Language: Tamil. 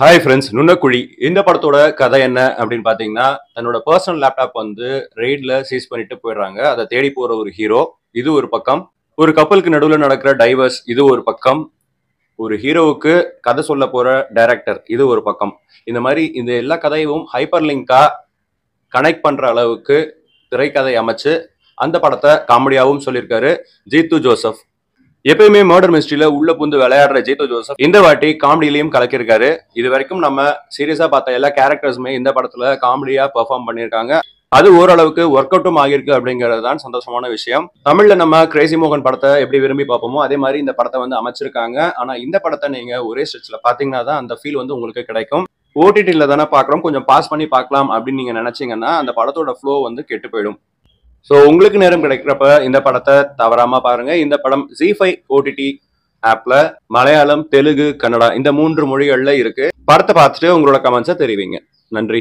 ஹாய் ஃப்ரெண்ட்ஸ், நுண்ணக்குழி இந்த படத்தோட கதை என்ன அப்படின்னு பார்த்தீங்கன்னா, தன்னோட பர்சனல் லேப்டாப் வந்து ரெய்ட்ல சீஸ் பண்ணிட்டு போயிடுறாங்க. அதை தேடி போற ஒரு ஹீரோ, இது ஒரு பக்கம். ஒரு கப்பலுக்கு நடுவில் நடக்கிற டைவர்ஸ், இது ஒரு பக்கம். ஒரு ஹீரோவுக்கு கதை சொல்ல போற டைரக்டர், இது ஒரு பக்கம். இந்த மாதிரி இந்த எல்லா கதையும் ஹைப்பர் லிங்கா கனெக்ட் பண்ற அளவுக்கு திரைக்கதை அமைச்சு அந்த படத்தை காமெடியாவும் சொல்லியிருக்காரு ஜீத்து ஜோசப். எப்பயுமே மர்டர் மிஸ்ட்ரியில உள்ள புந்து விளையாடுற ஜீத்து ஜோசப் இந்த வாட்டி காமெடியிலையும் கலக்கிருக்காரு. இது வரைக்கும் நம்ம சீரியஸா பார்த்த எல்லா கேரக்டர்ஸுமே இந்த படத்துல காமெடியா பெர்ஃபார்ம் பண்ணியிருக்காங்க. அது ஓரளவுக்கு ஒர்க் அவுட்டும் ஆகியிருக்கு அப்படிங்கிறது தான் சந்தோஷமான விஷயம். தமிழ்ல நம்ம கிரேசி மோகன் படத்தை எப்படி விரும்பி பார்ப்போமோ அதே மாதிரி இந்த படத்தை வந்து அமைச்சிருக்காங்க. ஆனா இந்த படத்தை நீங்க ஒரே ஸ்ட்ரெச்ல பாத்தீங்கன்னா தான் அந்த ஃபீல் வந்து உங்களுக்கு கிடைக்கும். ஓடிடில தானே பாக்குறோம், கொஞ்சம் பாஸ் பண்ணி பார்க்கலாம் அப்படின்னு நீங்க நினைச்சீங்கன்னா அந்த படத்தோட ஃப்ளோ வந்து கெட்டு போயிடும். ஸோ உங்களுக்கு நேரம் கிடைக்கிறப்ப இந்த படத்தை தவறாம பாருங்க. இந்த படம் ஜி5 ஓடிடி ஆப்ல மலையாளம், தெலுங்கு, கன்னடா இந்த 3 மொழிகள்ல இருக்கு. படத்தை பார்த்துட்டு உங்களோட கமெண்ட்ஸை தெரிவிங்க. நன்றி.